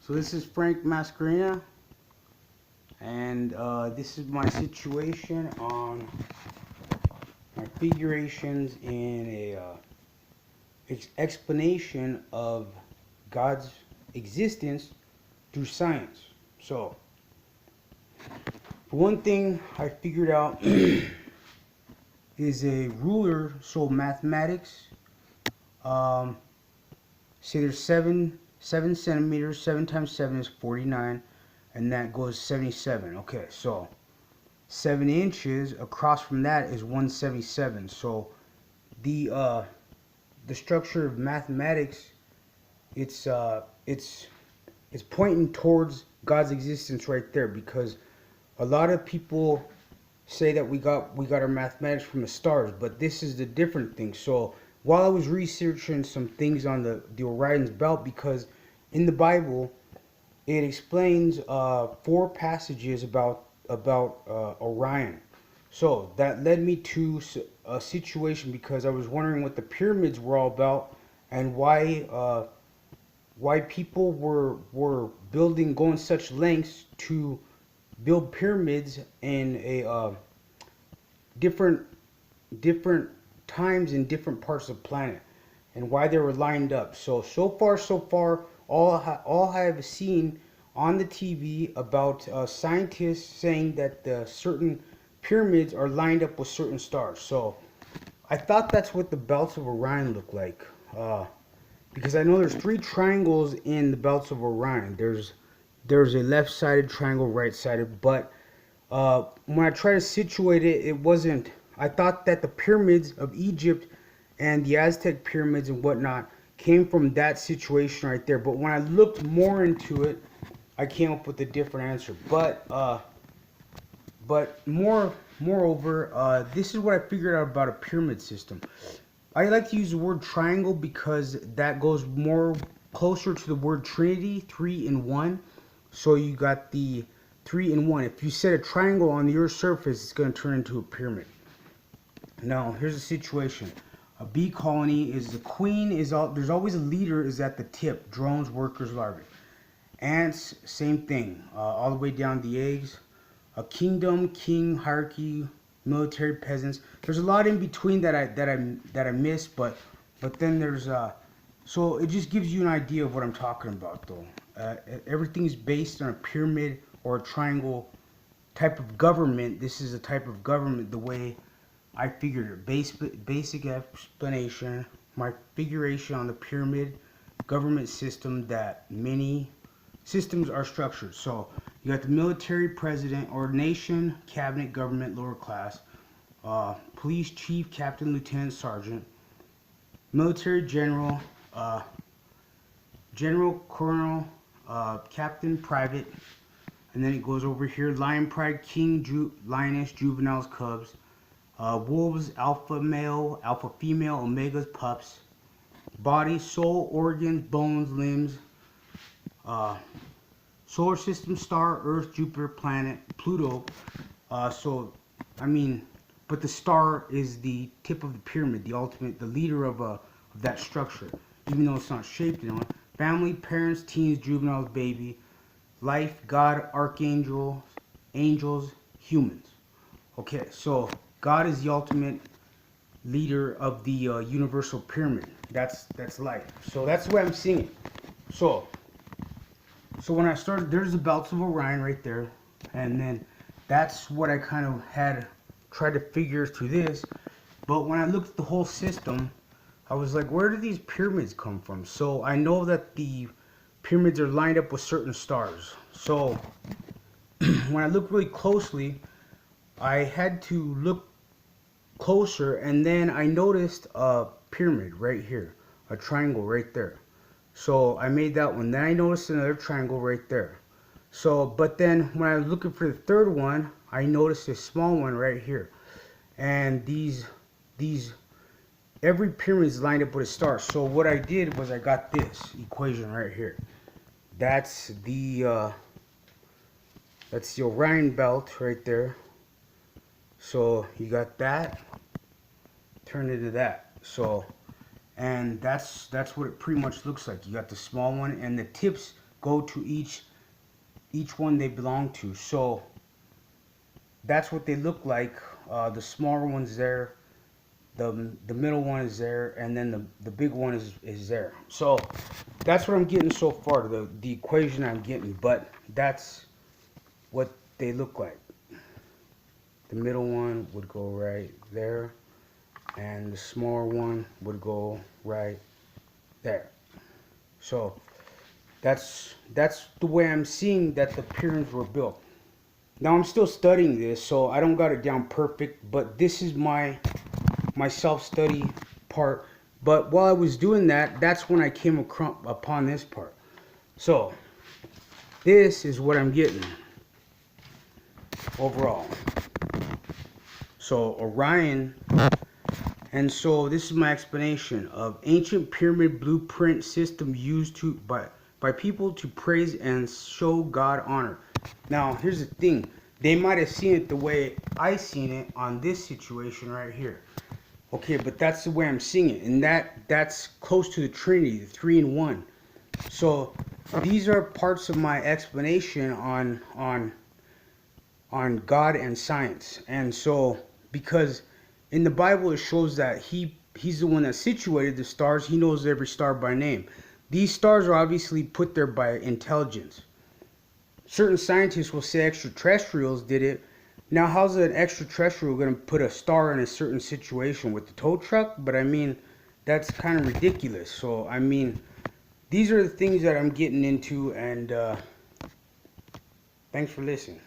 So this is Frank Mascarena, and this is my situation on my figurations in a explanation of God's existence through science. So, for one thing I figured out is a ruler, so mathematics, say there's 7 centimeters, 7 times 7 is 49, and that goes 77. Okay, so 7 inches across from that is 177. So the structure of mathematics, it's pointing towards God's existence right there, because a lot of people say that we got our mathematics from the stars, but this is the different thing. So while I was researching some things on the Orion's belt, because in the Bible it explains 4 passages about Orion. So that led me to a situation, because I was wondering what the pyramids were all about, and why people were going such lengths to build pyramids in a different times in different parts of the planet, and why they were lined up. So far, all I have seen on the TV about scientists saying that the certain pyramids are lined up with certain stars. So I thought that's what the belts of Orion look like, because I know there's 3 triangles in the belts of Orion. There's a left-sided triangle, right-sided, but when I try to situate it, it wasn't. I thought that the pyramids of Egypt and the Aztec pyramids and whatnot came from that situation right there. But when I looked more into it, I came up with a different answer. But moreover, this is what I figured out about a pyramid system. I like to use the word triangle because that goes more closer to the word trinity, 3 in 1. So you got the 3 in 1. If you set a triangle on the Earth's surface, it's going to turn into a pyramid. Now, here's the situation. A bee colony is the queen. There's always a leader is at the tip. Drones, workers, larvae. Ants, same thing. All the way down the eggs. A kingdom, king, hierarchy, military, peasants. There's a lot in between that I missed, but then there's so it just gives you an idea of what I'm talking about, though. Everything's based on a pyramid or a triangle type of government. This is a type of government the way I figured it. Basic explanation. My figuration on the pyramid government system, that many systems are structured. So you got the military, president, or nation, cabinet, government, lower class, police, chief, captain, lieutenant, sergeant, military, general, general, colonel, captain, private, and then it goes over here: lion, pride, king, lioness, juveniles, cubs, wolves, alpha male, alpha female, omegas, pups, body, soul, organs, bones, limbs, solar system, star, Earth, Jupiter, planet, Pluto. But the star is the tip of the pyramid, the ultimate, the leader of that structure, even though it's not shaped in one. Family, parents, teens, juveniles, baby, life, God, archangels, angels, humans. Okay, so God is the ultimate leader of the universal pyramid. That's life. So that's the way I'm seeing it. So when I started, there's the belts of Orion right there, and then that's what I kind of had tried to figure through this. But when I looked at the whole system, I was like, where do these pyramids come from? So I know that the pyramids are lined up with certain stars. So when I looked really closely, I had to look closer, and then I noticed a pyramid right here, a triangle right there. So I made that one. Then I noticed another triangle right there. So, but then when I was looking for the third one, I noticed a small one right here. And these every pyramid is lined up with a star. So what I did was I got this equation right here. That's the Orion belt right there. So you got that turned into that. So, and that's what it pretty much looks like. You got the small one, and the tips go to each one they belong to. So that's what they look like. The smaller one's there, the middle one is there, and then the big one is there. So that's what I'm getting so far, the equation I'm getting, but that's what they look like. The middle one would go right there, and the smaller one would go right there. So that's the way I'm seeing that the pyramids were built. Now I'm still studying this, so I don't got it down perfect, but this is my self-study part. But while I was doing that, that's when I came upon this part. So this is what I'm getting overall. So Orion, and so this is my explanation of ancient pyramid blueprint system used by people to praise and show God honor. Now here's the thing, they might have seen it the way I seen it on this situation right here. Okay, but that's the way I'm seeing it, and that's close to the Trinity, the 3 in 1. So these are parts of my explanation on God and science. And so because in the Bible it shows that he's the one that situated the stars. He knows every star by name. These stars are obviously put there by intelligence. Certain scientists will say extraterrestrials did it. Now, how's an extraterrestrial going to put a star in a certain situation with the tow truck? But I mean, that's kind of ridiculous. So, I mean, these are the things that I'm getting into, and thanks for listening.